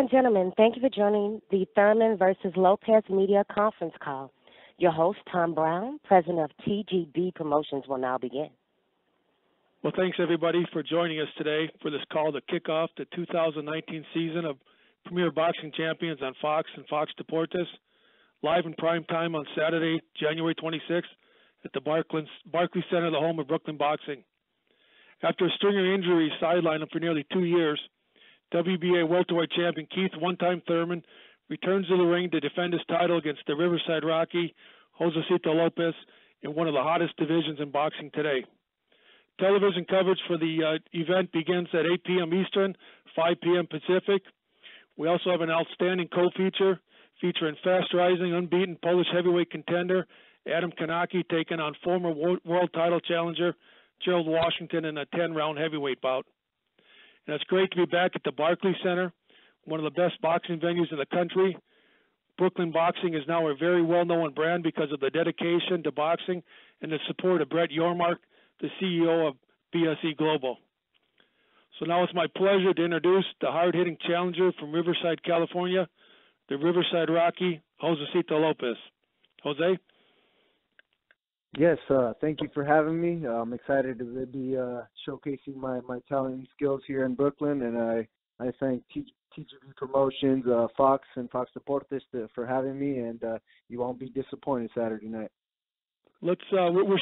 and gentlemen, thank you for joining the Thurman versus Lopez Media Conference Call. Your host, Tom Brown, president of TGB Promotions, will now begin. Well, thanks everybody for joining us today for this call to kick off the 2019 season of Premier Boxing Champions on Fox and Fox Deportes, live in prime time on Saturday, January 26th at the Barclays Center, the home of Brooklyn Boxing. After a string of injuries sidelined him for nearly 2 years, WBA welterweight champion Keith "one-time" Thurman returns to the ring to defend his title against the Riverside Rocky, JOSESITO Lopez, in one of the hottest divisions in boxing today. Television coverage for the event begins at 8 p.m. Eastern, 5 p.m. Pacific. We also have an outstanding co-feature featuring fast-rising, unbeaten Polish heavyweight contender Adam Kanaki taking on former world title challenger Gerald Washington in a 10-round heavyweight bout. And it's great to be back at the Barclays Center, one of the best boxing venues in the country. Brooklyn Boxing is now a very well-known brand because of the dedication to boxing and the support of Brett Yormark, the CEO of BSE Global. So now it's my pleasure to introduce the hard-hitting challenger from Riverside, California, the Riverside Rocky, JOSESITO Lopez. Jose? Yes, thank you for having me. I'm excited to be showcasing my talent and skills here in Brooklyn, and I thank TGB Promotions, Fox, and Fox Deportes for having me, and you won't be disappointed Saturday night. We're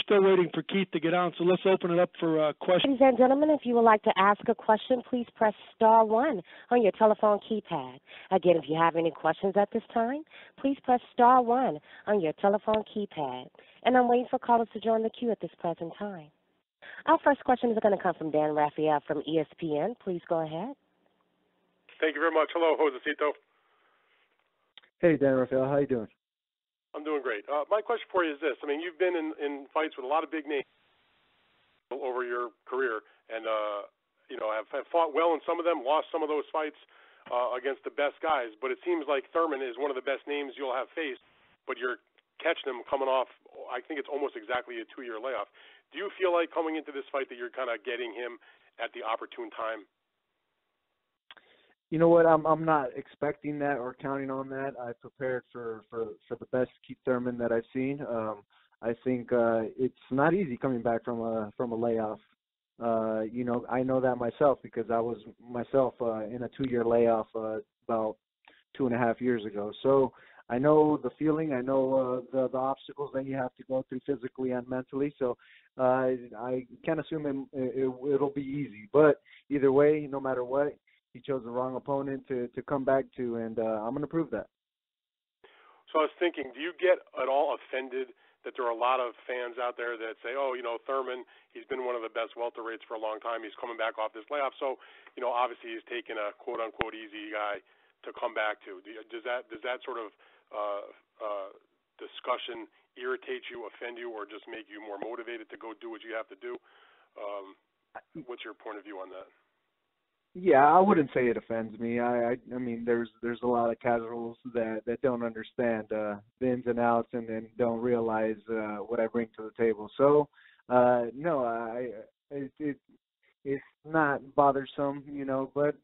still waiting for Keith to get on, so let's open it up for questions. Ladies and gentlemen, if you would like to ask a question, please press star 1 on your telephone keypad. Again, if you have any questions at this time, please press star 1 on your telephone keypad. And I'm waiting for callers to join the queue at this present time. Our first question is going to come from Dan Raphael from ESPN. Please go ahead. Thank you very much. Hello, JOSESITO. Hey, Dan Raphael. How you doing? I'm doing great. My question for you is this. I mean, you've been in fights with a lot of big names over your career, and, have fought well in some of them, lost some of those fights against the best guys. But it seems like Thurman is one of the best names you'll have faced, but you're catching him coming off, I think it's almost exactly a 2-year layoff. Do you feel like coming into this fight that you're kind of getting him at the opportune time? You know what? I'm not expecting that or counting on that. I prepared for the best Keith Thurman that I've seen. I think it's not easy coming back from a layoff. I know that myself because I was myself in a 2-year layoff about 2.5 years ago. So I know the feeling. I know the obstacles that you have to go through physically and mentally. So I can't assume it'll be easy. But either way, no matter what, he chose the wrong opponent to come back to, and I'm going to prove that. So I was thinking, do you get at all offended that there are a lot of fans out there that say, Thurman, he's been one of the best welterweights for a long time. He's coming back off this layoff. So, obviously he's taken a quote-unquote easy guy to come back to. Does that sort of discussion irritate you, offend you, or just make you more motivated to go do what you have to do? What's your point of view on that? Yeah, I wouldn't say it offends me. I mean, there's a lot of casuals that don't understand the ins and outs and then don't realize what I bring to the table. So, no, it's not bothersome, but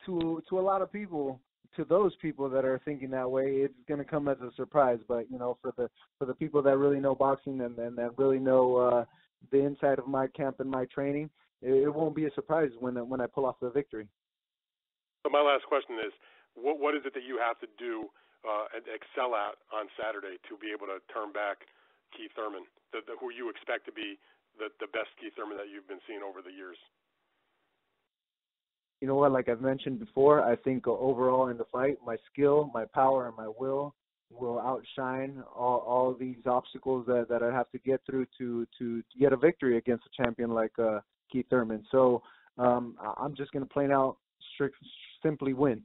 to a lot of people, to those people that are thinking that way, it's going to come as a surprise. But for the people that really know boxing and that really know the inside of my camp and my training, it won't be a surprise when I pull off the victory. So my last question is, what is it that you have to do and excel at on Saturday to be able to turn back Keith Thurman, who you expect to be the best Keith Thurman that you've been seeing over the years? You know what? Like I've mentioned before, I think overall in the fight, my skill, my power, and my will outshine all these obstacles that I have to get through to get a victory against a champion like Keith Thurman. So I'm just going to plain out simply win.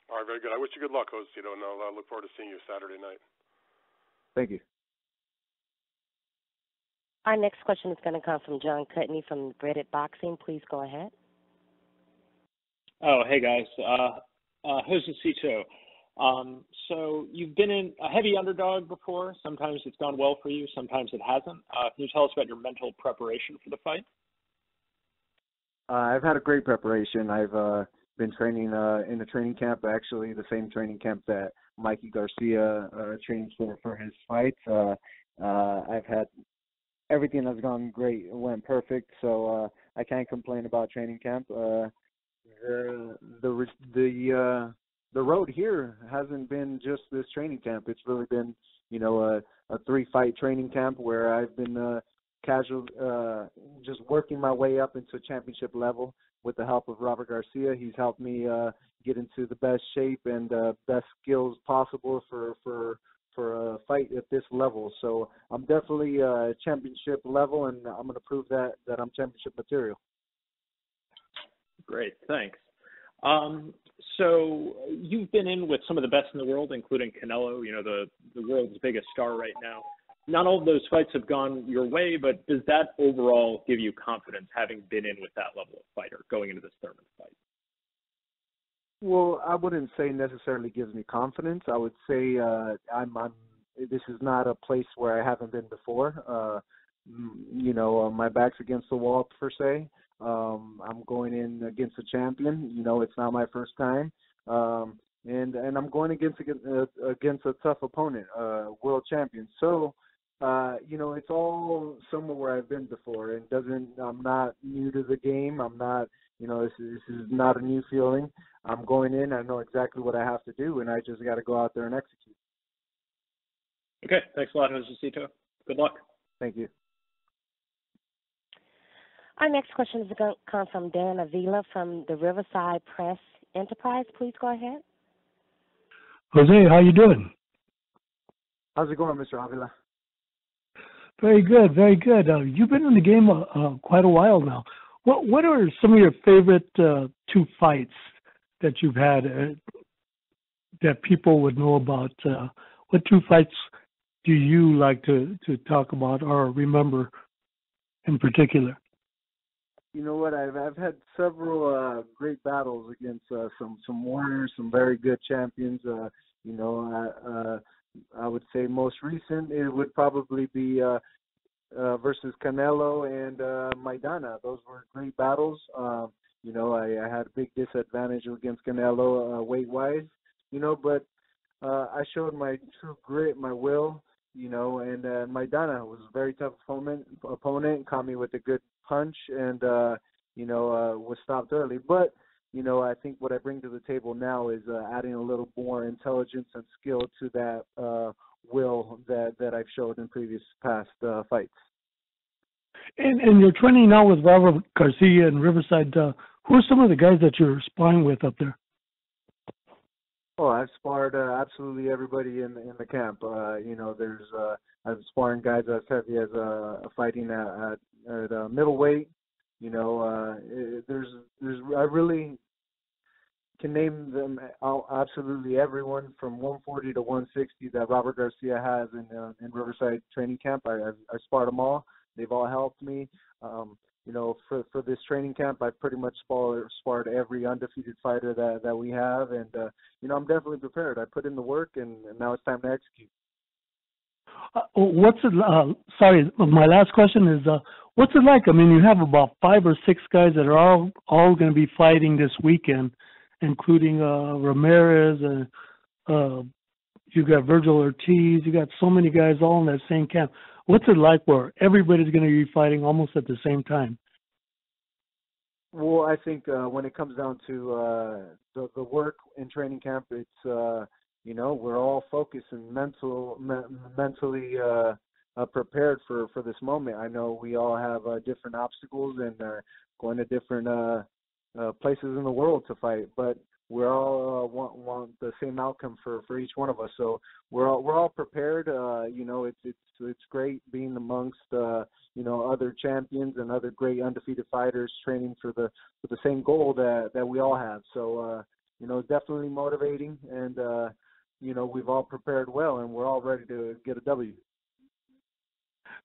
All right, very good. I wish you good luck, JOSESITO, and I'll look forward to seeing you Saturday night. Thank you. Our next question is going to come from John Cutney from Breaded Boxing. Please go ahead. Oh, hey, guys. JOSESITO. So you've been in a heavy underdog before. Sometimes it's gone well for you. Sometimes it hasn't. Can you tell us about your mental preparation for the fight? I've had a great preparation. I've been training in a training camp, actually the same training camp that Mikey Garcia trains for his fights. I've had everything that's gone great. It went perfect, so I can't complain about training camp. The road here hasn't been just this training camp. It's really been, a 3-fight training camp where I've been just working my way up into championship level with the help of Robert Garcia. He's helped me get into the best shape and best skills possible for a fight at this level. So I'm definitely championship level, and I'm going to prove that I'm championship material. Great, thanks. So you've been in with some of the best in the world, including Canelo, the world's biggest star right now. Not all of those fights have gone your way, but does that overall give you confidence, having been in with that level of fighter going into this Thurman fight? Well, I wouldn't say necessarily gives me confidence. I would say this is not a place where I haven't been before. My back's against the wall, per se. I'm going in against a champion. It's not my first time. And I'm going against a tough opponent, world champion. So, it's all somewhere where I've been before. I'm not new to the game. I'm not, this is not a new feeling. I'm going in. I know exactly what I have to do, and I just got to go out there and execute. Okay. Thanks a lot, Josesito. Good luck. Thank you. Our next question is going to come from Dan Avila from the Riverside Press Enterprise. Please go ahead. Jose, how you doing? How's it going, Mr. Avila? Very good, very good. You've been in the game quite a while now. What are some of your favorite 2 fights that you've had that people would know about? What 2 fights do you like to talk about or remember in particular? You know what? I've had several great battles against some warriors, some very good champions. I would say most recent it would probably be versus Canelo and Maidana. Those were great battles. I had a big disadvantage against Canelo weight-wise, but I showed my true grit, my will, and Maidana was a very tough opponent, caught me with a good punch and, was stopped early. But, I think what I bring to the table now is adding a little more intelligence and skill to that will that I've showed in previous past fights. And you're training now with Robert Garcia and Riverside. Who are some of the guys that you're sparring with up there? Oh, I've sparred absolutely everybody in the camp. I'm sparring guys as heavy as fighting at middleweight. I really can name them absolutely everyone from 140 to 160 that Robert Garcia has in Riverside training camp. I sparred them all. They've all helped me. For this training camp, I've pretty much sparred every undefeated fighter that we have, and I'm definitely prepared. I put in the work, and now it's time to execute. What's it? Sorry, my last question is, what's it like? I mean, you have about 5 or 6 guys that are all going to be fighting this weekend, including Ramirez, and you got Virgil Ortiz. You got so many guys all in that same camp. What's it like where everybody's going to be fighting almost at the same time? Well, I think when it comes down to the work in training camp, it's we're all focused and mentally prepared for this moment. I know we all have different obstacles and going to different places in the world to fight, but we're all want the same outcome for each one of us. So we're all prepared. It's great being amongst other champions and other great undefeated fighters training for the same goal that we all have. So definitely motivating, and we've all prepared well, and we're all ready to get a W.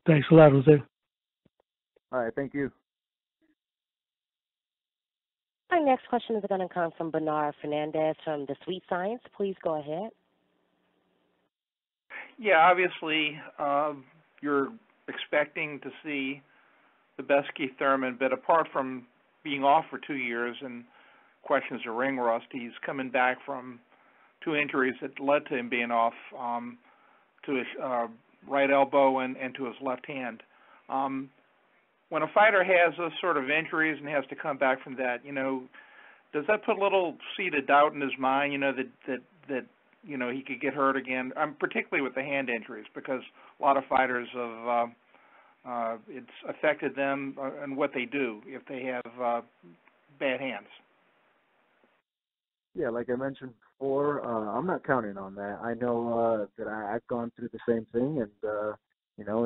Thanks a lot, Jose. All right, thank you. Our next question is going to come from Bernard Fernandez from The Sweet Science. Please go ahead. Yeah, obviously you're expecting to see the best Keith Thurman, but apart from being off for 2 years and questions of ring rust. He's coming back from 2 injuries that led to him being off, to his right elbow and to his left hand. When a fighter has those sort of injuries and has to come back from that, does that put a little seed of doubt in his mind, that he could get hurt again, particularly with the hand injuries, because a lot of fighters have, it's affected them and what they do if they have bad hands? Yeah, like I mentioned before, I'm not counting on that. I know that I've gone through the same thing, and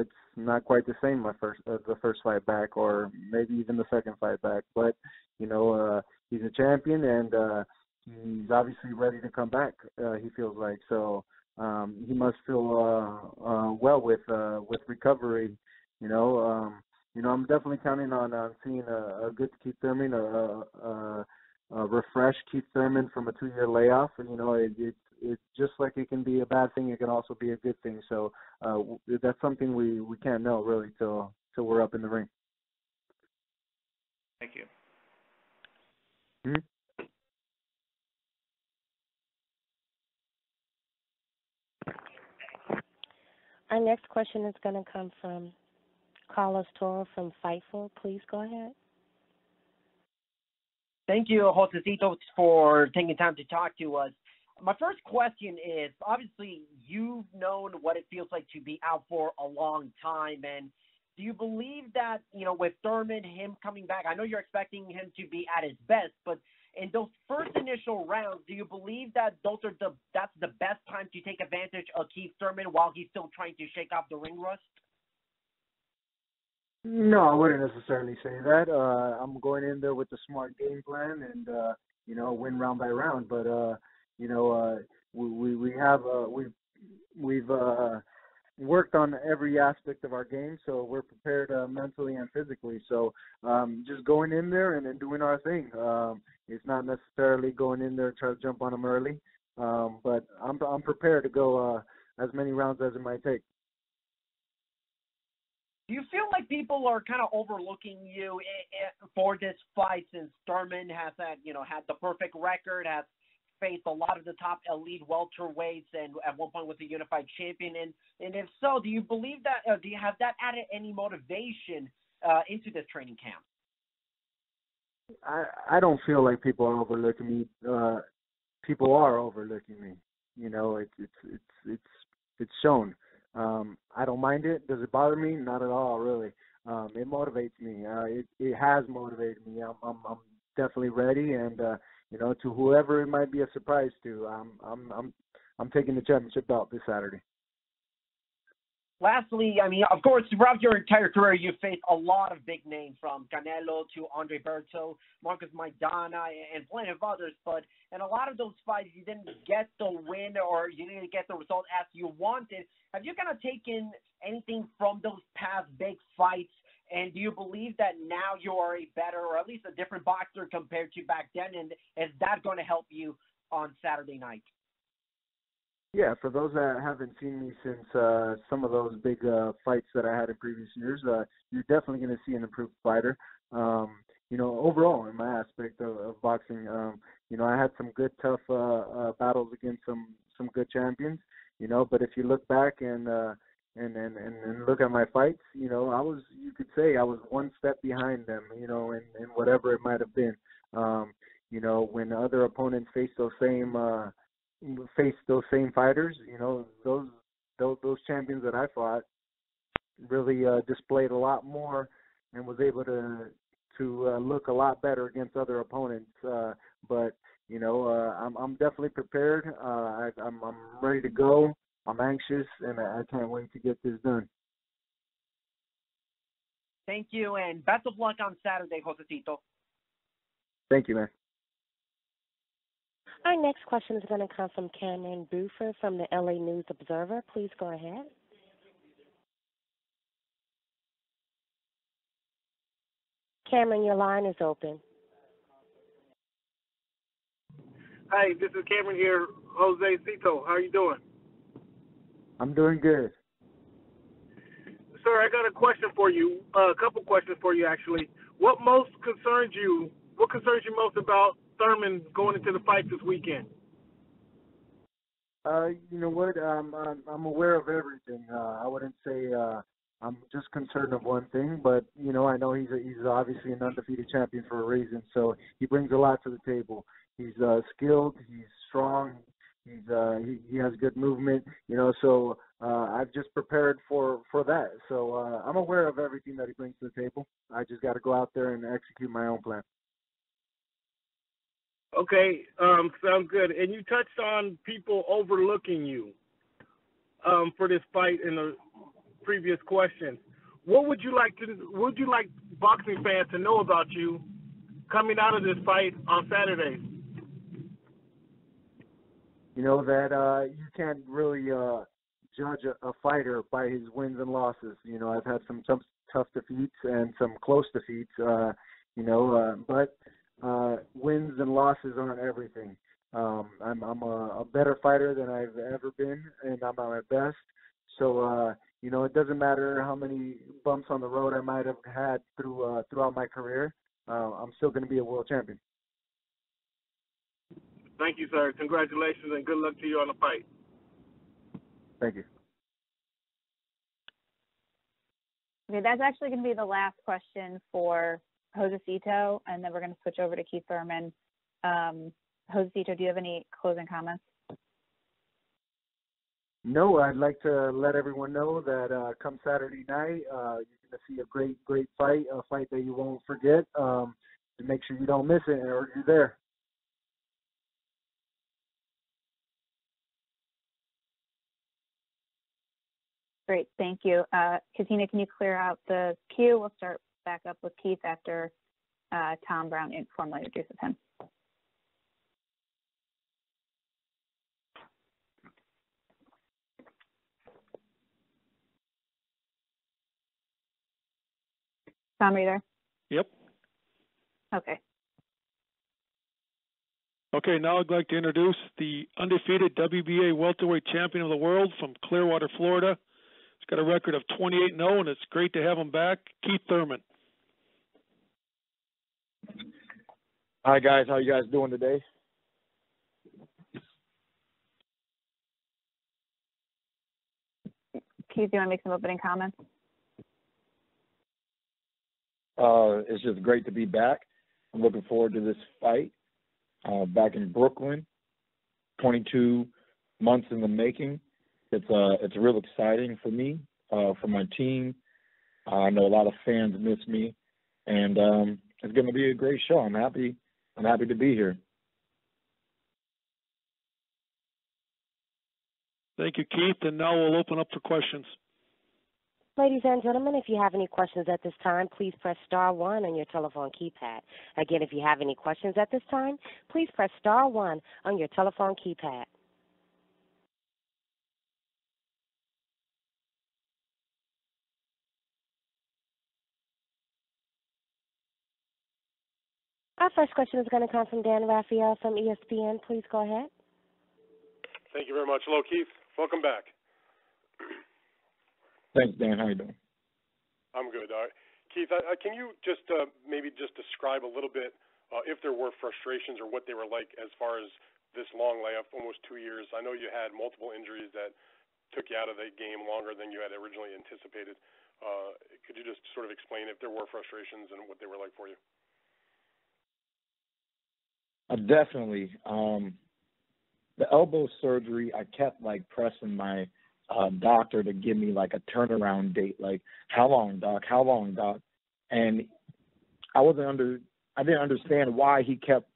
it's not quite the same the first fight back, or maybe even the second fight back. But he's a champion, and he's obviously ready to come back. He feels like so. He must feel well with recovery. I'm definitely counting on seeing a good Keith Thurman, a refreshed Keith Thurman from a 2-year layoff. And it's just like it can be a bad thing, it can also be a good thing. So that's something we can't know really till we're up in the ring. Thank you. Mm-hmm. Our next question is going to come from Carlos Toro from Fightful. Please go ahead. Thank you, Josesito, for taking time to talk to us. My first question is, obviously, you've known what it feels like to be out for a long time, and do you believe that, with Thurman, him coming back, I know you're expecting him to be at his best, but in those first initial rounds, do you believe that that's the best time to take advantage of Keith Thurman while he's still trying to shake off the ring rust? No, I wouldn't necessarily say that. I'm going in there with a smart game plan and win round by round. But we've worked on every aspect of our game, so we're prepared mentally and physically. So just going in there and then doing our thing. It's not necessarily going in there trying to jump on them early, but I'm prepared to go as many rounds as it might take. Do you feel like people are kind of overlooking you for this fight, since Thurman has had the perfect record, has faced a lot of the top elite welterweights, and at one point was a unified champion? And if so, do you believe that? Do you have that added any motivation into this training camp? I don't feel like people are overlooking me. People are overlooking me. It's shown. I don't mind it. Does it bother me? Not at all, really. It motivates me. It has motivated me. I'm definitely ready, and to whoever it might be a surprise to, I'm taking the championship belt this Saturday. Lastly, of course, throughout your entire career, you've faced a lot of big names, from Canelo to Andre Berto, Marcus Maidana, and plenty of others. But in a lot of those fights, you didn't get the win, or you didn't get the result as you wanted. Have you kind of taken anything from those past big fights? And do you believe that now you are a better, or at least a different boxer compared to back then? And is that going to help you on Saturday night? Yeah, for those that haven't seen me since some of those big fights that I had in previous years, you're definitely going to see an improved fighter. Overall in my aspect of boxing, I had some good, tough battles against some good champions. But if you look back and look at my fights, you could say I was one step behind them, in whatever it might have been. When other opponents face those same fighters, those champions that I fought really displayed a lot more and was able to look a lot better against other opponents. But I'm definitely prepared. I'm ready to go. I'm anxious, and I can't wait to get this done. Thank you, and best of luck on Saturday, Josesito. Thank you, man. Our next question is going to come from Cameron Buford from the LA News Observer. Please go ahead. Cameron, your line is open. Hi, this is Cameron here, JOSESITO. How are you doing? I'm doing good. Sir, I got a question for you, a couple questions for you, actually. What most concerns you? What concerns you most about Thurman going into the fight this weekend? You know what? I'm aware of everything. I wouldn't say I'm just concerned of one thing, but you know, I know he's obviously an undefeated champion for a reason. So he brings a lot to the table. He's skilled. He's strong. He has good movement. You know, so I've just prepared for that. So I'm aware of everything that he brings to the table. I just got to go out there and execute my own plan. Okay, sounds good. And you touched on people overlooking you for this fight in the previous question. What would you like boxing fans to know about you coming out of this fight on Saturday? You know that you can't really judge a fighter by his wins and losses. You know, I've had some tough defeats and some close defeats. But wins and losses aren't everything. I'm a better fighter than I've ever been, and I'm at my best. So you know, it doesn't matter how many bumps on the road I might have had throughout my career. I'm still going to be a world champion. Thank you, sir. Congratulations and good luck to you on the fight. Thank you. Okay, that's actually going to be the last question for JOSESITO, and then we're going to switch over to Keith Thurman. JOSESITO, do you have any closing comments? No, I'd like to let everyone know that come Saturday night, you're going to see a great fight, a fight that you won't forget. To make sure you don't miss it or you're there. Great, thank you. Katina, can you clear out the queue? We'll start back up with Keith after Tom Brown formally introduces him. Tom, are you there? Yep. Okay. Okay, now I'd like to introduce the undefeated WBA welterweight champion of the world from Clearwater, Florida. He's got a record of 28-0, and it's great to have him back, Keith Thurman. Hi, guys. How you guys doing today? Keith, do you want to make some opening comments? It's just great to be back. I'm looking forward to this fight. Back in Brooklyn, 22 months in the making. It's real exciting for me, for my team. I know a lot of fans miss me, and it's going to be a great show. I'm happy to be here. Thank you, Keith. And now we'll open up for questions. Ladies and gentlemen, if you have any questions at this time, please press *1 on your telephone keypad. Again, if you have any questions at this time, please press *1 on your telephone keypad. Our first question is going to come from Dan Raphael from ESPN. Please go ahead. Thank you very much. Hello, Keith. Welcome back. Thanks, Dan. How you doing? I'm good. Keith, can you just maybe just describe a little bit if there were frustrations or what they were like as far as this long layoff, almost 2 years? I know you had multiple injuries that took you out of the game longer than you had originally anticipated. Could you just sort of explain if there were frustrations and what they were like for you? Definitely. The elbow surgery, I kept pressing my doctor to give me a turnaround date, how long, doc? And I didn't understand why he kept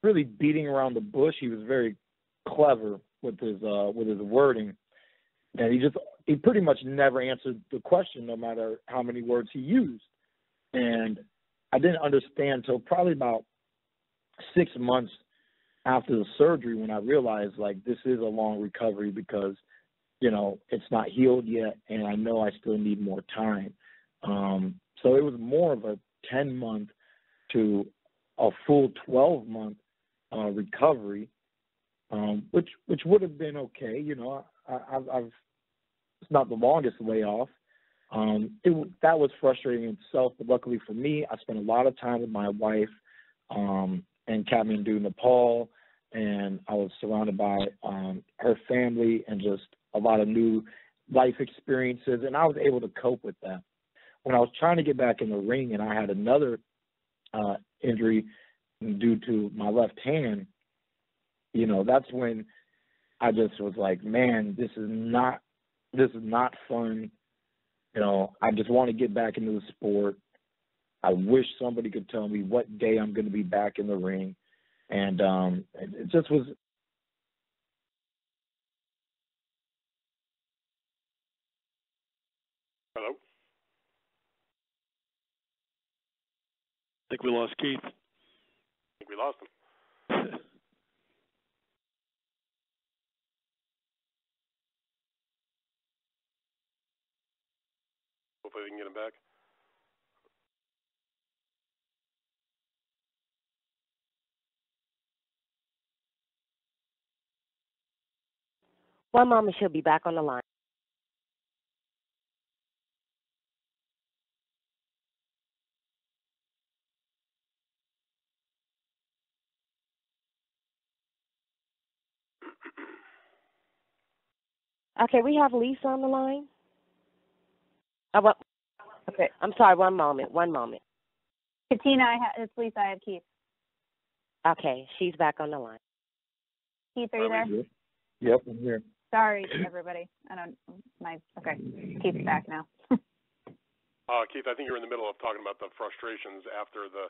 really beating around the bush. He was very clever with his wording, and he pretty much never answered the question, no matter how many words he used. And I didn't understand till probably about 6 months after the surgery when I realized this is a long recovery because it's not healed yet, and I know I still need more time. So it was more of a 10-month to a full 12-month recovery, which would have been okay. It's not the longest layoff, That was frustrating in itself, but luckily for me, I spent a lot of time with my wife in Kathmandu, Nepal, and I was surrounded by her family and just a lot of new life experiences, and I was able to cope with that. When I was trying to get back in the ring and I had another injury due to my left hand, you know, that's when I just was like, man, this is not fun. You know, I just want to get back into the sport. I wish somebody could tell me what day I'm going to be back in the ring. And it just was. Hello? I think we lost Keith. I think we lost him. Hopefully we can get him back. One moment, she'll be back on the line. Okay, we have Lisa on the line. Well, okay, I'm sorry, one moment. Katina, it's Lisa, I have Keith. Okay, she's back on the line. Keith, are you there? Yep, I'm here. Sorry, everybody. Keith's back now. Keith, I think you're in the middle of talking about the frustrations after the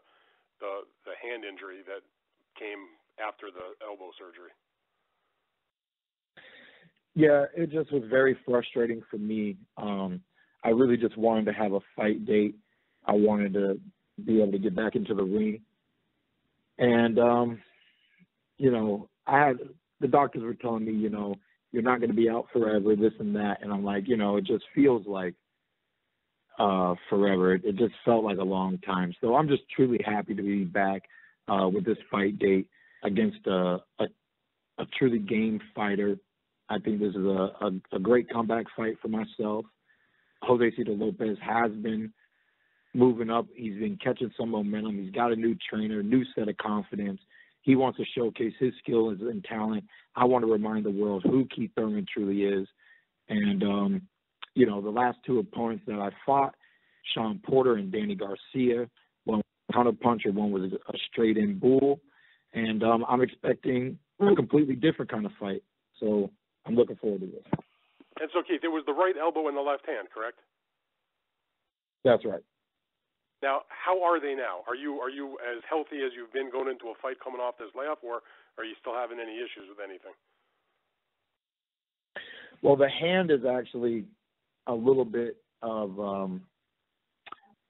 hand injury that came after the elbow surgery. Yeah, it just was very frustrating for me. I really just wanted to have a fight date. I wanted to be able to get back into the ring. And, you know, the doctors were telling me, you know, you're not going to be out forever, this and that. And I'm like, you know, it just feels like forever. It just felt like a long time. So I'm just truly happy to be back with this fight date against a truly game fighter. I think this is a great comeback fight for myself. JOSESITO Lopez has been moving up. He's been catching some momentum. He's got a new trainer, new set of confidence. He wants to showcase his skills and talent. I want to remind the world who Keith Thurman truly is. And, you know, the last two opponents that I fought, Sean Porter and Danny Garcia, one was a counterpuncher, one was a straight-in bull. And I'm expecting a completely different kind of fight. So I'm looking forward to this. And so, Keith, it was the right elbow and the left hand, correct? That's right. Now, how are they now? Are you as healthy as you've been going into a fight coming off this layoff, or are you still having any issues with anything? Well, the hand is actually a little bit of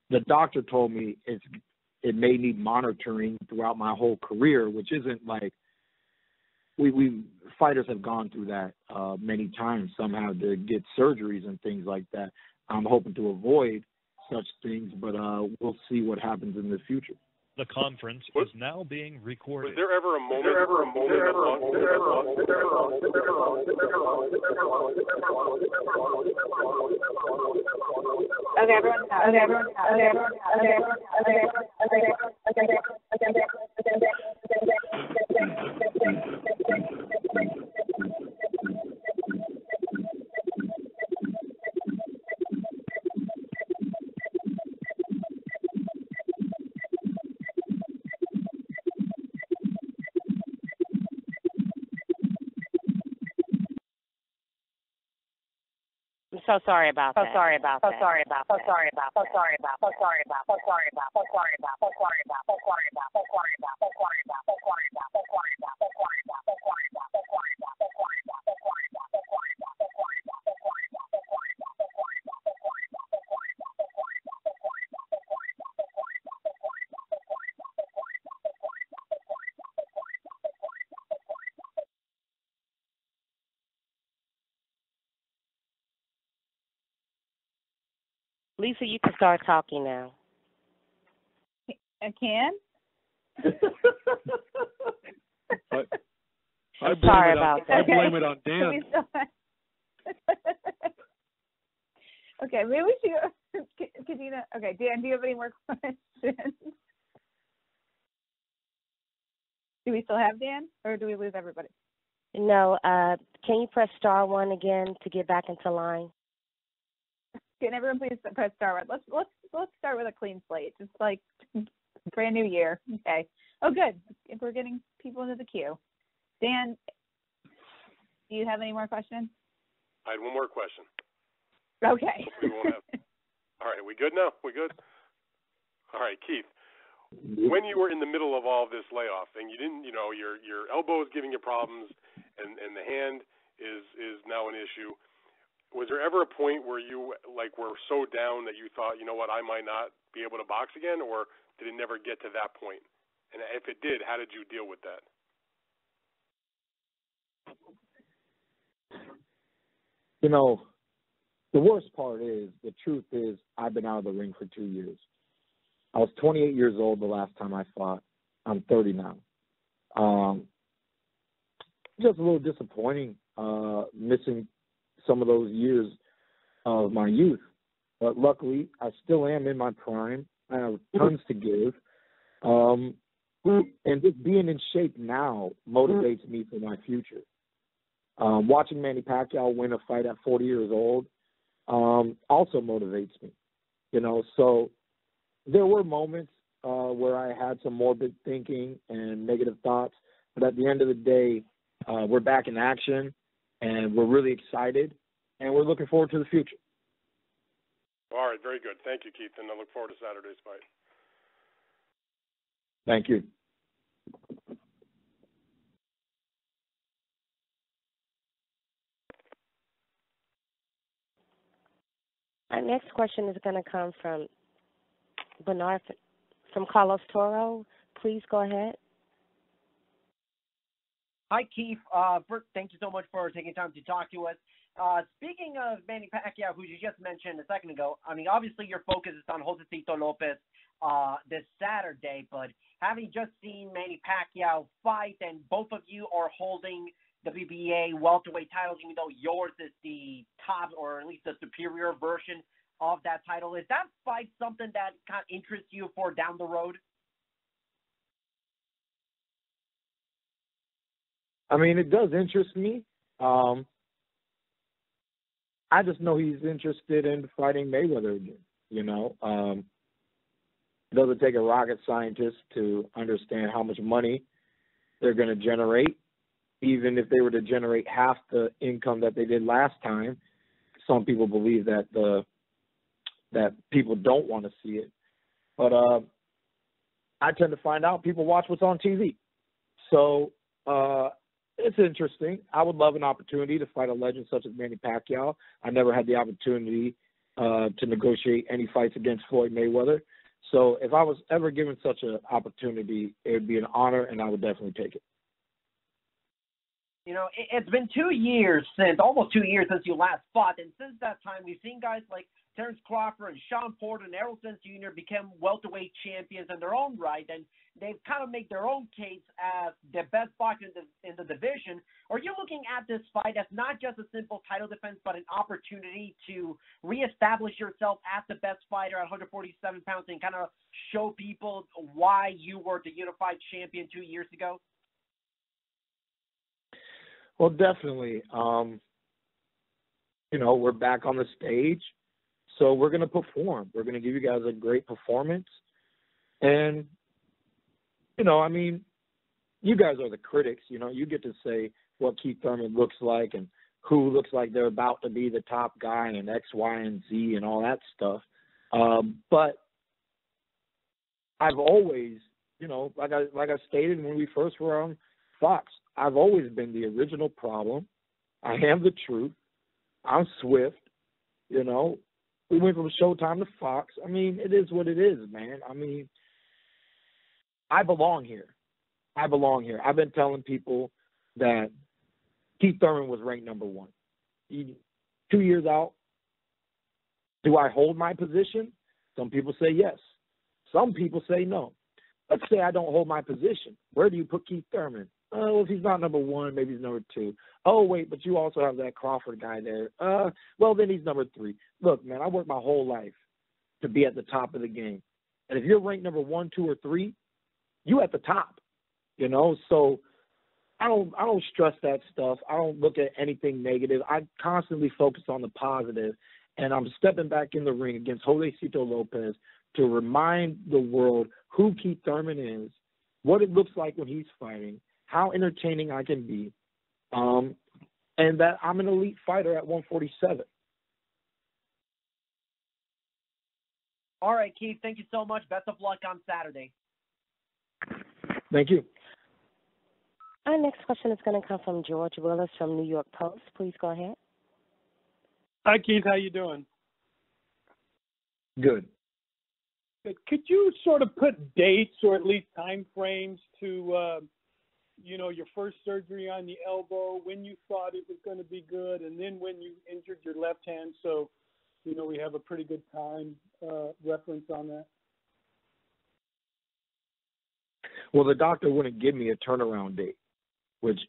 the doctor told me it may need monitoring throughout my whole career, which isn't like we fighters have gone through that many times. Some have to get surgeries and things like that. I'm hoping to avoid such things, but we'll see what happens in the future. The conference is now being recorded. Was there ever a moment? Okay, everyone. So sorry about that. Lisa, you can start talking now. I can? I sorry about that. I blame it on Dan. Okay, maybe we should go. Katina. Okay, Dan, do you have any more questions? Do we still have Dan, or do we lose everybody? No. Can you press *1 again to get back into line? Can everyone please press *1? Let's start with a clean slate, just like brand new year. Okay. Oh, good. If we're getting people into the queue. Dan, do you have any more questions? I had one more question. Okay. We won't have. All right, we good now? We good? All right, Keith. When you were in the middle of all this layoff and you didn't, your elbow is giving you problems and the hand is now an issue, was there ever a point where you were so down that you thought, you know what, I might not be able to box again, or did it never get to that point? And if it did, how did you deal with that? The worst part is, the truth is, I've been out of the ring for 2 years. I was 28 years old the last time I fought. I'm 30 now. Just a little disappointing, missing some of those years of my youth. But luckily, I still am in my prime. I have tons to give. And just being in shape now motivates me for my future. Watching Manny Pacquiao win a fight at 40 years old also motivates me. So there were moments where I had some morbid thinking and negative thoughts, but at the end of the day, we're back in action, and we're really excited, and we're looking forward to the future. All right, very good. Thank you, Keith, and I look forward to Saturday's fight. Thank you. Our next question is going to come from Bernard from Carlos Toro. Please go ahead. Hi, Keith. Thank you so much for taking time to talk to us. Speaking of Manny Pacquiao, who you just mentioned a second ago, I mean, obviously your focus is on JOSESITO LOPEZ this Saturday, but having just seen Manny Pacquiao fight, and both of you are holding WBA welterweight titles, even though yours is the top, or at least the superior version of that title, is that fight something that kind of interests you for down the road? I mean, it does interest me. I just know he's interested in fighting Mayweather again. It doesn't take a rocket scientist to understand how much money they're going to generate. Even if they were to generate half the income that they did last time, some people believe that that people don't want to see it. But I tend to find out people watch what's on TV. So it's interesting. I would love an opportunity to fight a legend such as Manny Pacquiao. I never had the opportunity to negotiate any fights against Floyd Mayweather. So if I was ever given such an opportunity, it would be an honor, and I would definitely take it. It's been almost 2 years since you last fought, and since that time, we've seen guys like Terrence Crawford and Sean Porter and Errol Spence Jr. become welterweight champions in their own right, and they've kind of made their own case as the best boxer in the division. Are you looking at this fight as not just a simple title defense, but an opportunity to reestablish yourself as the best fighter at 147 pounds and kind of show people why you were the unified champion 2 years ago? Well, definitely. We're back on the stage, so we're going to perform. We're going to give you guys a great performance. And, you guys are the critics. You get to say what Keith Thurman looks like and who looks like they're about to be the top guy and X, Y, and Z and all that stuff. But I've always, like I stated when we first were on Fox, I've always been the original problem. I am the truth. I'm swift. We went from Showtime to Fox. I mean, it is what it is, man. I mean, I belong here. I've been telling people that Keith Thurman was ranked number one. 2 years out, do I hold my position? Some people say yes. Some people say no. Let's say I don't hold my position. Where do you put Keith Thurman? Oh, if he's not number one, maybe he's number two. Oh, wait, but you also have that Crawford guy there. Well, then he's number three. Look, man, I worked my whole life to be at the top of the game. And if you're ranked number 1, 2, or 3, you at the top, you know? So I don't stress that stuff. I don't look at anything negative. I constantly focus on the positive, and I'm stepping back in the ring against JOSESITO Lopez to remind the world who Keith Thurman is, what it looks like when he's fighting, how entertaining I can be, and that I'm an elite fighter at 147. All right, Keith, thank you so much. Best of luck on Saturday. Thank you. Our next question is going to come from George Willis from New York Post. Please go ahead. Hi, Keith. How you doing? Good. Could you sort of put dates or at least time frames to, your first surgery on the elbow, when you thought it was going to be good, and then when you injured your left hand, so, we have a pretty good time reference on that? Well, the doctor wouldn't give me a turnaround date, which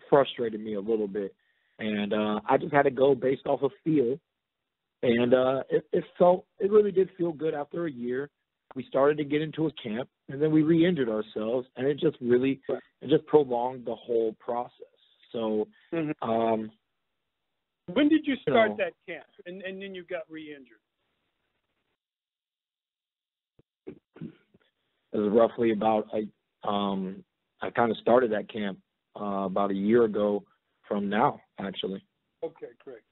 frustrated me a little bit, and I just had to go based off of feel, and it really did feel good after a year. We started to get into a camp, and then we re-injured ourselves, and it just prolonged the whole process. So, when did you start that camp, and then you got re-injured? It was roughly about I kind of started that camp about a year ago from now, actually. Okay, great.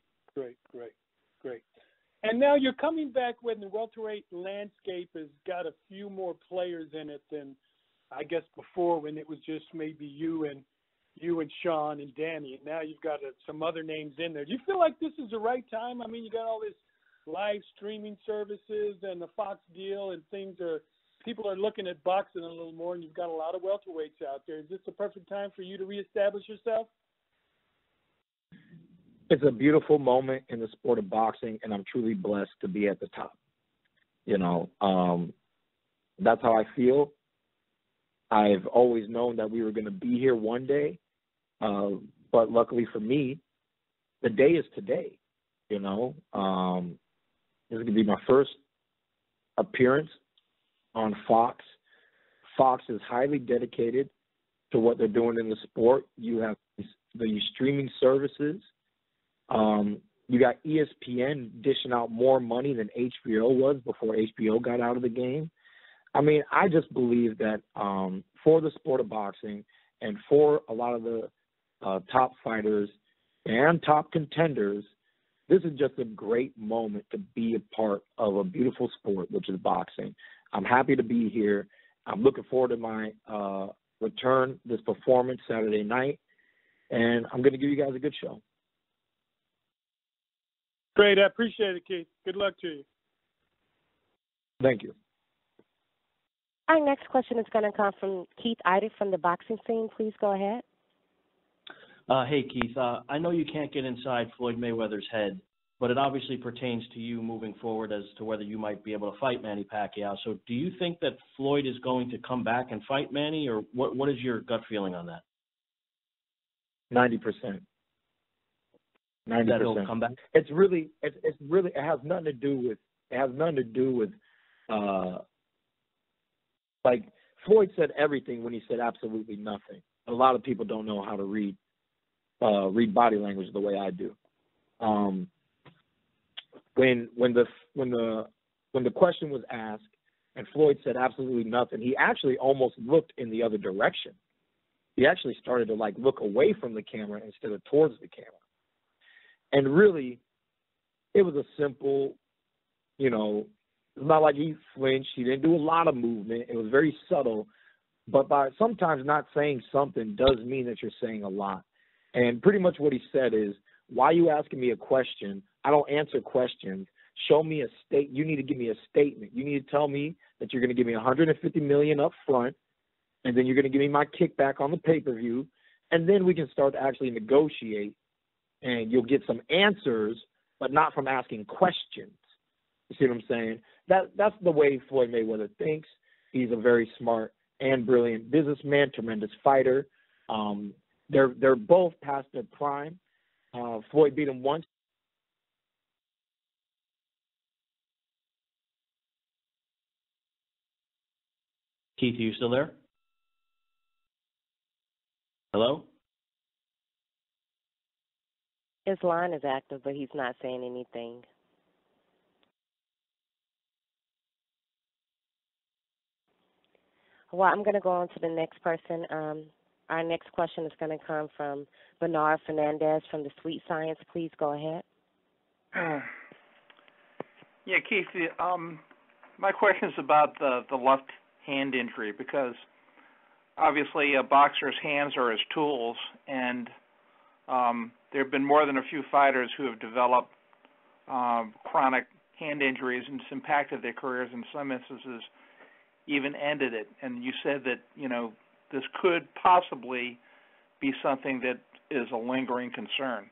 And now you're coming back when the welterweight landscape has got a few more players in it than I guess before, when it was just maybe you and Sean and Danny. And now you've got some other names in there. Do you feel like this is the right time? I mean, you got all this live streaming services and the Fox deal, and people are looking at boxing a little more, and you've got a lot of welterweights out there. Is this the perfect time for you to reestablish yourself? It's a beautiful moment in the sport of boxing, and I'm truly blessed to be at the top. That's how I feel. I've always known that we were going to be here one day, but luckily for me, the day is today. This is going to be my first appearance on Fox. Fox is highly dedicated to what they're doing in the sport. You have the streaming services. You got ESPN dishing out more money than HBO was before HBO got out of the game. I mean, I just believe that for the sport of boxing and for a lot of the top fighters and top contenders, this is just a great moment to be a part of a beautiful sport, which is boxing. I'm happy to be here. I'm looking forward to my return, this performance Saturday night, and I'm going to give you guys a good show. Great. I appreciate it, Keith. Good luck to you. Thank you. Our next question is going to come from Keith Ida from the boxing scene. Please go ahead. Hey, Keith. I know you can't get inside Floyd Mayweather's head, but it obviously pertains to you moving forward as to whether you might be able to fight Manny Pacquiao. So do you think that Floyd is going to come back and fight Manny, or what is your gut feeling on that? 90%. 90%. That he'll come back? It's really it has nothing to do with like Floyd said everything when he said absolutely nothing. A lot of people don't know how to read body language the way I do. When the question was asked and Floyd said absolutely nothing, he actually almost looked in the other direction. He actually started to look away from the camera instead of towards the camera. And really, it was a simple, it's not like he flinched. He didn't do a lot of movement. It was very subtle. But by sometimes not saying something does mean that you're saying a lot. And pretty much what he said is, why are you asking me a question? I don't answer questions. Show me you need to give me a statement. You need to tell me that you're going to give me $150 million up front, and then you're going to give me my kickback on the pay-per-view, and then we can start to actually negotiate, and you'll get some answers, but not from asking questions. You see what I'm saying? That's the way Floyd Mayweather thinks. He's a very smart and brilliant businessman, tremendous fighter. They're both past their prime. Floyd beat him once. Keith, are you still there? Hello? His line is active, but he's not saying anything. Well, I'm going to go on to the next person. Our next question is going to come from Bernard Fernandez from the Sweet Science. Please go ahead. Yeah, Keith, my question is about the left hand injury, because obviously a boxer's hands are his tools, and there have been more than a few fighters who have developed chronic hand injuries, and it's impacted their careers, in some instances even ended it. And you said that, this could possibly be something that is a lingering concern.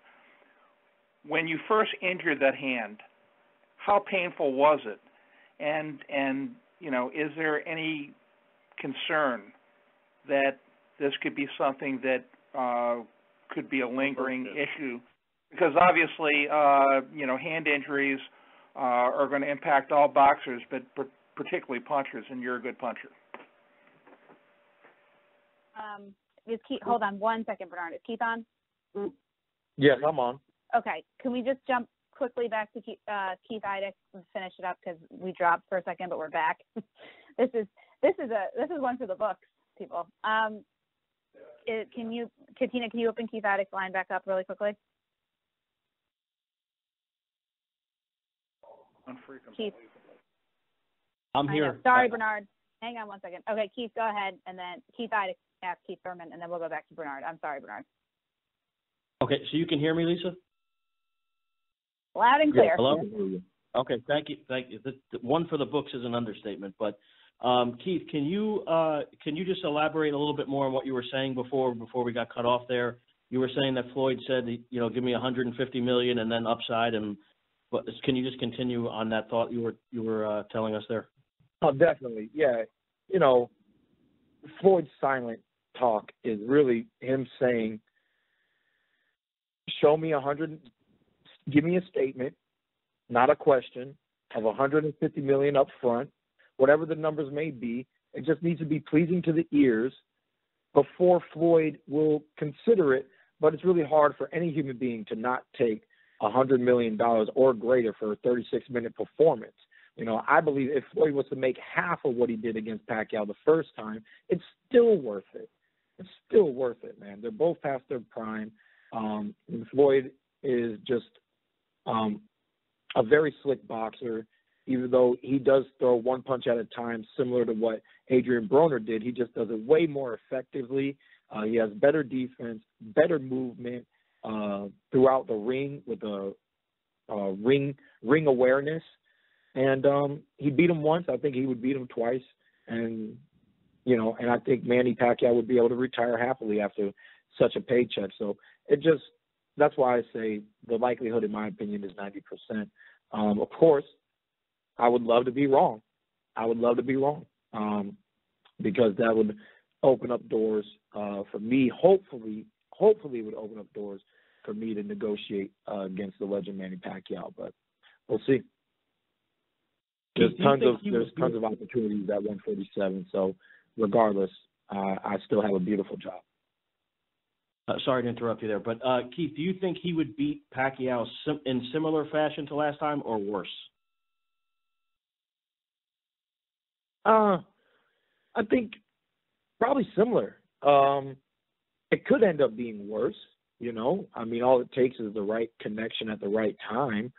When you first injured that hand, how painful was it? And is there any concern that this could be something that could be a lingering issue? Because obviously, hand injuries are going to impact all boxers, but particularly punchers, and you're a good puncher. Is Keith, hold on one second, Bernard. Is Keith on? Yes, I'm on. Okay. Can we just jump quickly back to Keith Idec and finish it up, because we dropped for a second, but we're back. This is one for the books, people. Katina, can you open Keith Idec's line back up really quickly? Keith. I'm here. Sorry, Bernard. Hang on one second. Okay, Keith, go ahead, and then Keith Idec ask Keith Thurman, and then we'll go back to Bernard. I'm sorry, Bernard. Okay, so you can hear me, Lisa? Loud and clear. Yeah, hello? Okay, thank you. The one for the books is an understatement, but Keith, can you just elaborate a little bit more on what you were saying before we got cut off there? You were saying that Floyd said, give me $150 million and then upside, but can you just continue on that thought you were telling us there? Oh, definitely. Yeah. Floyd's silent talk is really him saying, show me give me a statement, not a question, of $150 million up front, whatever the numbers may be. It just needs to be pleasing to the ears before Floyd will consider it. But it's really hard for any human being to not take $100 million or greater for a 36-minute performance. I believe if Floyd was to make half of what he did against Pacquiao the first time, it's still worth it. It's still worth it, man. They're both past their prime. And Floyd is just a very slick boxer. Even though he does throw one punch at a time, similar to what Adrian Broner did, he just does it way more effectively. He has better defense, better movement throughout the ring with a ring awareness. And he beat him once. I think he would beat him twice. And I think Manny Pacquiao would be able to retire happily after such a paycheck. So that's why I say the likelihood, in my opinion, is 90%. Of course, I would love to be wrong. Because that would open up doors for me. Hopefully it would open up doors for me to negotiate against the legend Manny Pacquiao. But we'll see. There's tons of opportunities at 147. So regardless, I still have a beautiful job. Sorry to interrupt you there, but Keith, do you think he would beat Pacquiao in similar fashion to last time, or worse? I think probably similar. It could end up being worse, all it takes is the right connection at the right time.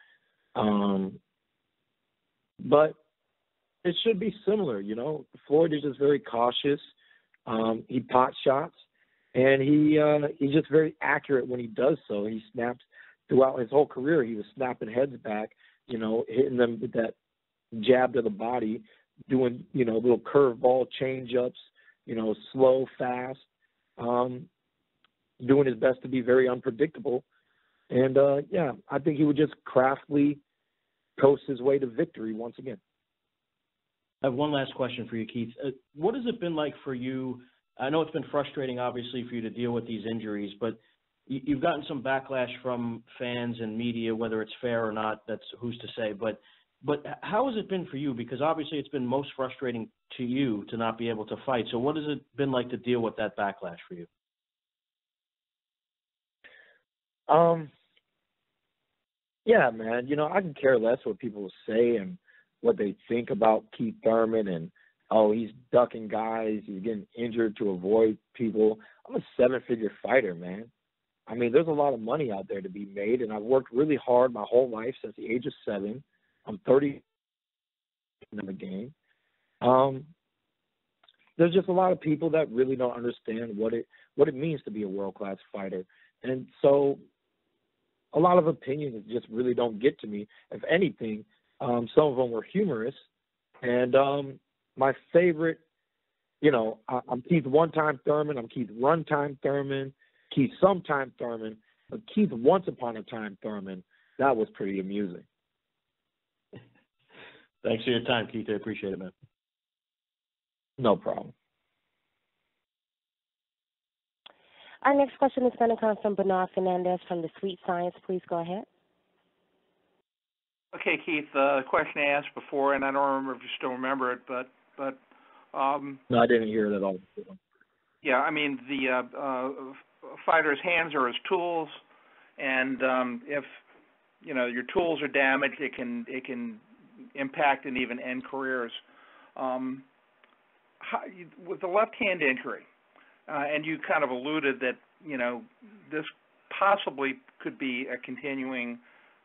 But it should be similar, Floyd is just very cautious. He pot shots, and he's just very accurate when he does so. He snaps throughout his whole career. He was snapping heads back, hitting them with that jab to the body, doing, little curveball change-ups, slow, fast, doing his best to be very unpredictable. And, I think he would just craftily coast his way to victory once again. I have one last question for you, Keith. What has it been like for you? I know it's been frustrating, obviously, for you to deal with these injuries, but you've gotten some backlash from fans and media, whether it's fair or not, that's who's to say. But how has it been for you? Because obviously it's been most frustrating to you to not be able to fight. So what has it been like to deal with that backlash for you? Yeah, man. I can care less what people say and what they think about Keith Thurman and, oh, he's ducking guys, he's getting injured to avoid people. I'm a 7-figure fighter, man. I mean, there's a lot of money out there to be made, and I've worked really hard my whole life since the age of 7. I'm 30 in the game. There's just a lot of people that really don't understand what it means to be a world-class fighter. And so a lot of opinions just really don't get to me. If anything, some of them were humorous. And my favorite, I'm Keith one-time Thurman, I'm Keith run-time Thurman, Keith sometime Thurman, but Keith once upon a time Thurman, that was pretty amusing. Thanks for your time, Keith. I appreciate it, man. No problem. Our next question is going to come from Bernard Fernandez from the Sweet Science. Please go ahead. Okay, Keith, the question I asked before, and I don't remember if you still remember it, but no, I didn't hear it at all. Yeah, I mean, the fighter's hands are his tools, and if your tools are damaged, it can impact and even end careers. With the left hand injury, and you kind of alluded that this possibly could be a continuing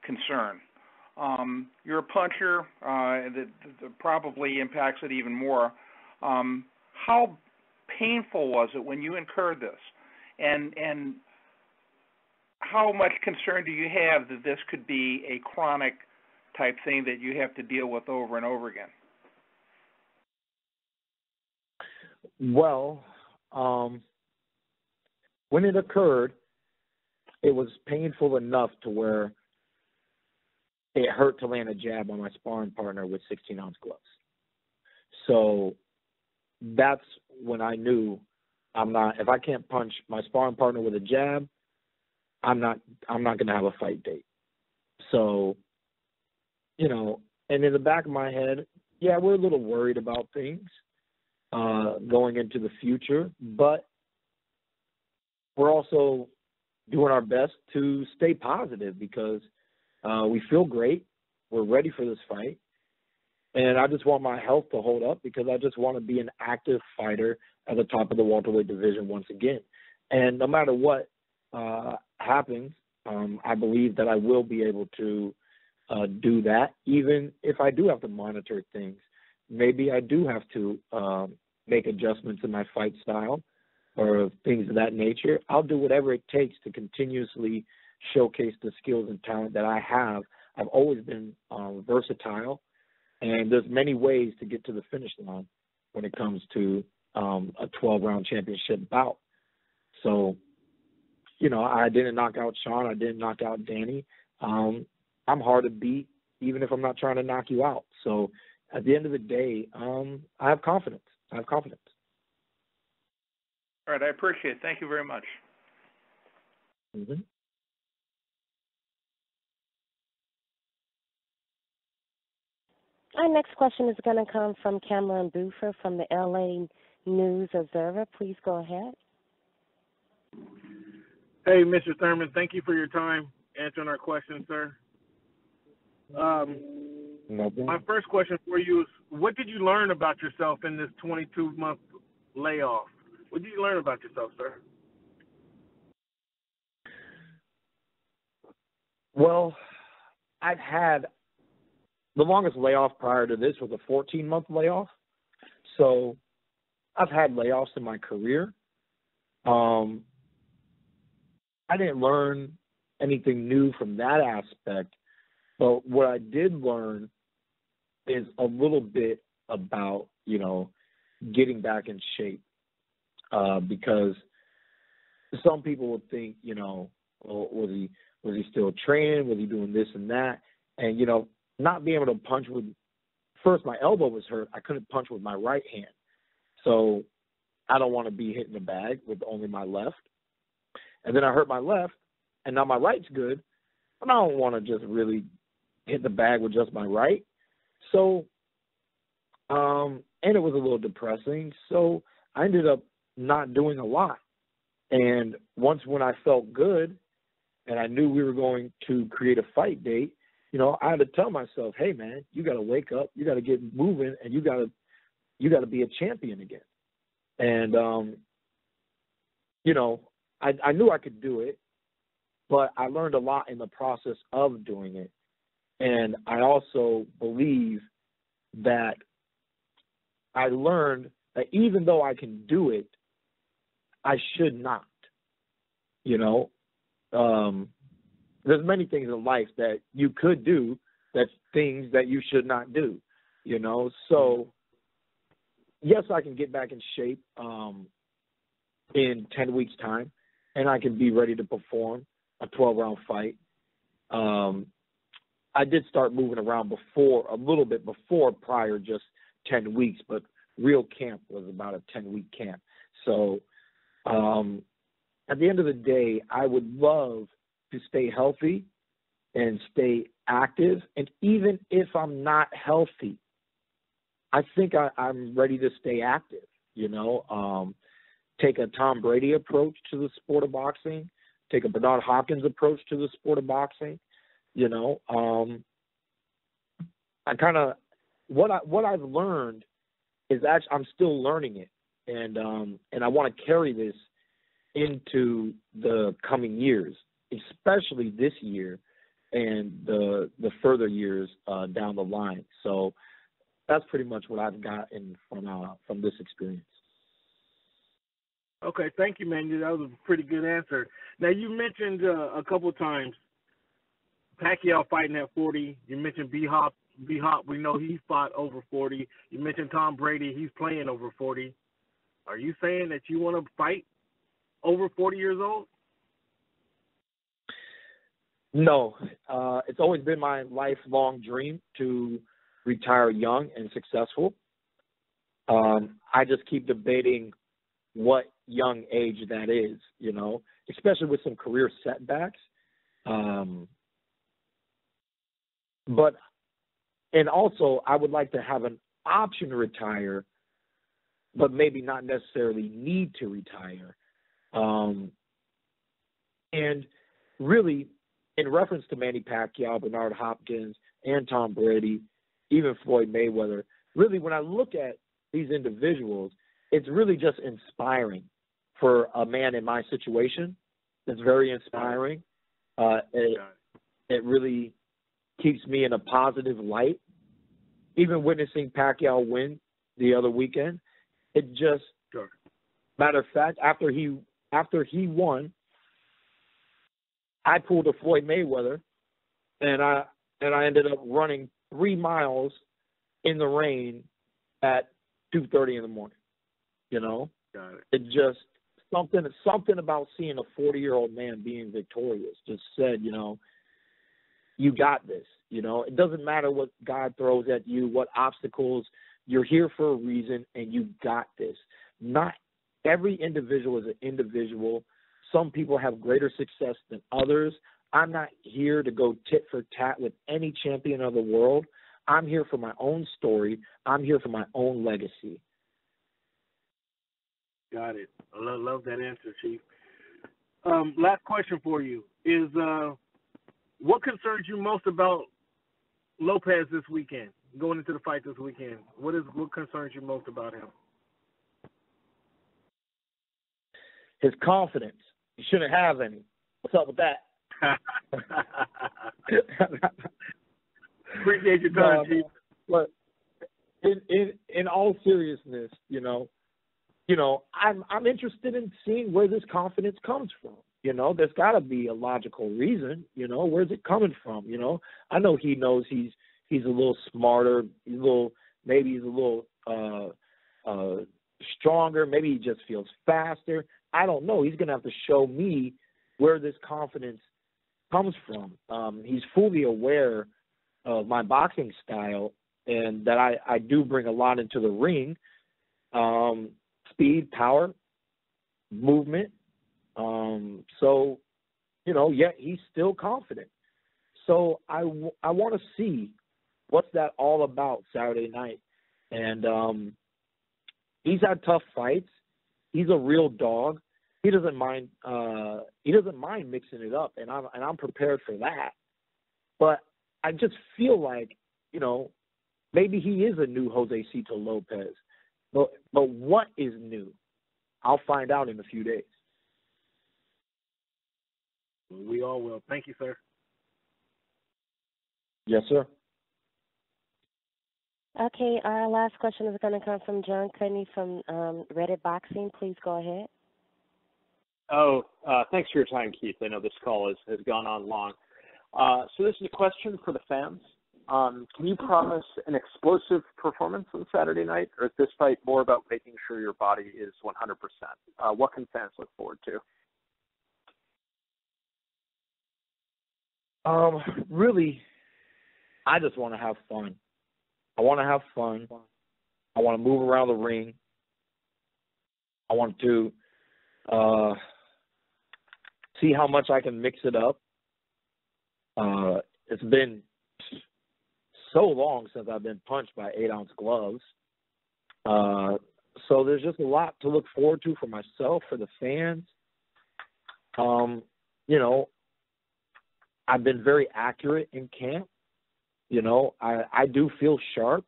concern. You're a puncher, that probably impacts it even more. How painful was it when you incurred this? And how much concern do you have that this could be a chronic type thing that you have to deal with over and over again? Well, when it occurred, it was painful enough to where it hurt to land a jab on my sparring partner with 16-ounce gloves. So that's when I knew if I can't punch my sparring partner with a jab, I'm not going to have a fight date. So, and in the back of my head, yeah, we're a little worried about things going into the future, but we're also doing our best to stay positive because we feel great. We're ready for this fight. And I just want my health to hold up because I just want to be an active fighter at the top of the welterweight division once again. And no matter what happens, I believe that I will be able to do that, even if I do have to monitor things. Maybe I do have to make adjustments in my fight style or things of that nature. I'll do whatever it takes to continuously showcase the skills and talent that I have. I've always been versatile, and there's many ways to get to the finish line when it comes to a 12-round championship bout. So, I didn't knock out Sean. I didn't knock out Danny. I'm hard to beat, even if I'm not trying to knock you out. So, at the end of the day, I have confidence. All right, I appreciate it. Thank you very much. Mm-hmm. Our next question is going to come from Cameron Buford from the LA News Observer. Please go ahead. Hey, Mr. Thurman, thank you for your time answering our questions, sir. My first question for you is, what did you learn about yourself in this 22-month layoff? What did you learn about yourself, sir? Well, I've had the longest layoff prior to this was a 14-month layoff. So I've had layoffs in my career. I didn't learn anything new from that aspect, but what I did learn is a little bit about, getting back in shape. Because some people would think, was he still training? Was he doing this and that? And, not being able to punch with first my elbow was hurt. I couldn't punch with my right hand. So I don't want to be hitting the bag with only my left. And then I hurt my left, and now my right's good, but I don't want to just really hit the bag with just my right. So, and it was a little depressing. So I ended up not doing a lot. And once when I felt good and I knew we were going to create a fight date, you know, I had to tell myself, hey, man, you got to wake up, you got to get moving, and you got to be a champion again. And, you know, I knew I could do it, but I learned a lot in the process of doing it. And I also believe that I learned that even though I can do it, I should not. You know, there's many things in life that you could do, that's things that you should not do, you know. So, yes, I can get back in shape in 10 weeks' time, and I can be ready to perform a 12-round fight. I did start moving around a little bit before prior just 10 weeks, but real camp was about a 10-week camp. So at the end of the day, I would love to stay healthy and stay active. And even if I'm not healthy, I think I'm ready to stay active, you know, take a Tom Brady approach to the sport of boxing, take a Bernard Hopkins approach to the sport of boxing, you know. What I've learned is actually I'm still learning it, and I want to carry this into the coming years, especially this year and the further years down the line. So that's pretty much what I've gotten from this experience. Okay, thank you, man. That was a pretty good answer. Now, you mentioned a couple of times Pacquiao fighting at 40. You mentioned B-Hop. B-Hop, we know he fought over 40. You mentioned Tom Brady. He's playing over 40. Are you saying that you want to fight over 40 years old? No. It's always been my lifelong dream to retire young and successful. I just keep debating what young age that is, you know, especially with some career setbacks. And also, I would like to have an option to retire, but maybe not necessarily need to retire. And really, in reference to Manny Pacquiao, Bernard Hopkins, and Tom Brady, even Floyd Mayweather, really, when I look at these individuals, it's really just inspiring for a man in my situation. It's very inspiring. It really keeps me in a positive light. Even witnessing Pacquiao win the other weekend, it just, matter of fact, after he won, I pulled a Floyd Mayweather, and I ended up running 3 miles in the rain at 2:30 in the morning. You know, it just something about seeing a 40-year-old man being victorious just said, you know, you got this. You know, it doesn't matter what God throws at you, what obstacles. You're here for a reason, and you got this. Not every individual is an individual. Some people have greater success than others. I'm not here to go tit for tat with any champion of the world. I'm here for my own story. I'm here for my own legacy. Got it. I love that answer, Chief. Last question for you is, what concerns you most about Lopez this weekend, going into the fight this weekend? What concerns you most about him? His confidence. He shouldn't have any. What's up with that? Appreciate your time, Chief. But in all seriousness, you know, I'm interested in seeing where this confidence comes from. You know, there's got to be a logical reason. You know, where's it coming from? You know, I know he knows he's a little smarter. Maybe he's a little stronger. Maybe he just feels faster. I don't know. He's going to have to show me where this confidence comes from. He's fully aware of my boxing style, and that I do bring a lot into the ring. Speed, power, movement. So, you know, yet he's still confident. So I want to see what's that all about Saturday night. And he's had tough fights. He's a real dog. He doesn't mind. He doesn't mind mixing it up, and I'm prepared for that. But I just feel like, you know, maybe he is a new JOSESITO Lopez. But what is new? I'll find out in a few days. We all will. Thank you, sir. Yes, sir. Okay, our last question is going to come from John Cudney from Reddit Boxing. Please go ahead. Thanks for your time, Keith. I know this call has gone on long. So this is a question for the fans. Can you promise an explosive performance on Saturday night, or is this fight more about making sure your body is 100%? What can fans look forward to? Really, I just want to have fun. I want to have fun. I want to move around the ring. I want to see how much I can mix it up. It's been so long since I've been punched by 8-ounce gloves. So there's just a lot to look forward to for myself, for the fans. You know, I've been very accurate in camp. You know, I do feel sharp.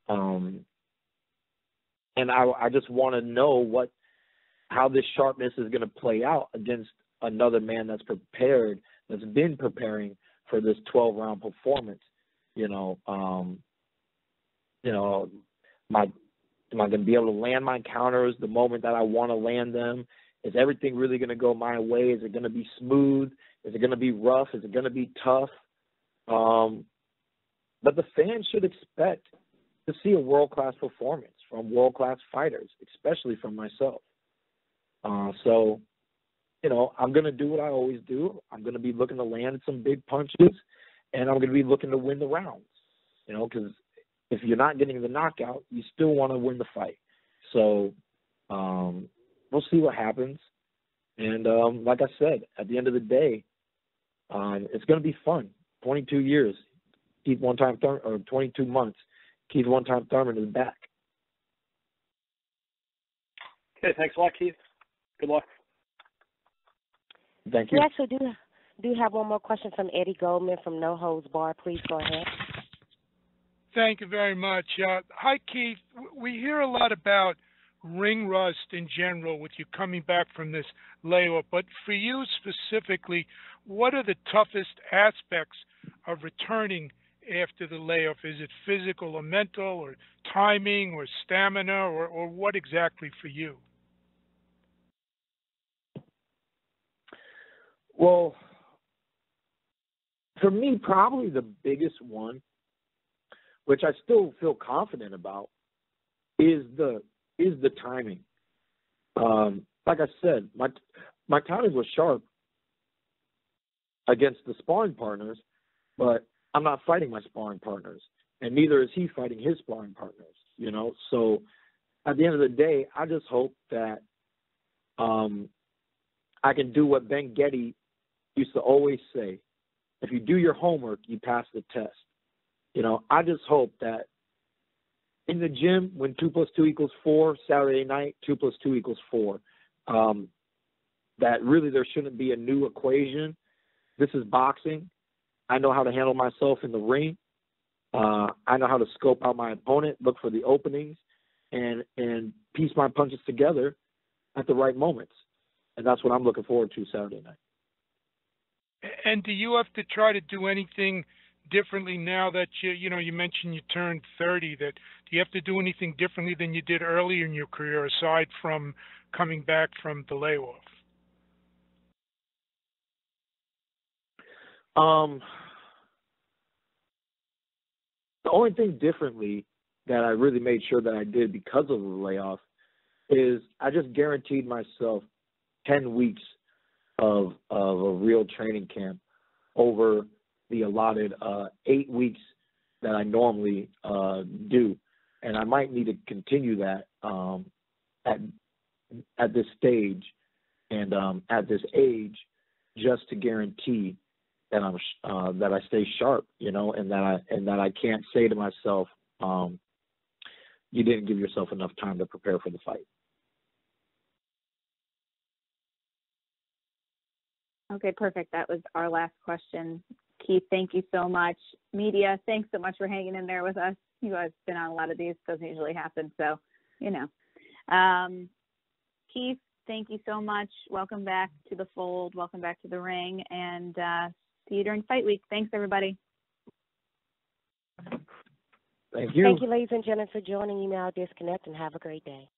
And I just want to know how this sharpness is going to play out against another man that's prepared, that's been preparing for this 12-round performance. You know, am I going to be able to land my counters the moment that I want to land them? Is everything really going to go my way? Is it going to be smooth? Is it going to be rough? Is it going to be tough? But the fans should expect to see a world-class performance from world-class fighters, especially from myself. So, you know, I'm going to do what I always do. I'm going to be looking to land some big punches, and I'm going to be looking to win the rounds, you know, because if you're not getting the knockout, you still want to win the fight. So we'll see what happens. And like I said, at the end of the day, it's going to be fun. 22 years, Keith one-time Thurman, or 22 months, Keith one-time Thurman is back. Okay, thanks a lot, Keith. Good luck. Thank you. We actually do have one more question from Eddie Goldman from No Holds Bar. Please go ahead. Thank you very much. Hi, Keith. We hear a lot about ring rust in general with you coming back from this layoff, but for you specifically, what are the toughest aspects of returning after the layoff? Is it physical or mental or timing or stamina or what exactly for you? Well, for me, probably the biggest one, which I still feel confident about, is the timing. Like I said, my timing was sharp against the sparring partners, but I'm not fighting my sparring partners, and neither is he fighting his sparring partners, you know. So at the end of the day, I just hope that I can do what Ben Getty used to always say: if you do your homework, you pass the test. You know, I just hope that in the gym, when 2 + 2 = 4, Saturday night, 2 + 2 = 4, that really there shouldn't be a new equation. This is boxing. I know how to handle myself in the ring. I know how to scope out my opponent, look for the openings, and piece my punches together at the right moments. And that's what I'm looking forward to Saturday night. And do you have to try to do anything differently now that you mentioned you turned 30? That do you have to do anything differently than you did earlier in your career, aside from coming back from the layoff? The only thing differently that I really made sure that I did because of the layoff is I just guaranteed myself 10 weeks of a real training camp over the allotted 8 weeks that I normally do, and I might need to continue that at this stage and at this age, just to guarantee that that I stay sharp, you know, and that I can't say to myself, you didn't give yourself enough time to prepare for the fight. Okay, perfect. That was our last question. Keith, thank you so much. Media, thanks so much for hanging in there with us. You guys have been on a lot of these. Doesn't usually happen, so, you know. Keith, thank you so much. Welcome back to the fold. Welcome back to the ring. And see you during fight week. Thanks, everybody. Thank you. Thank you, ladies and gentlemen, for joining. You now disconnect and have a great day.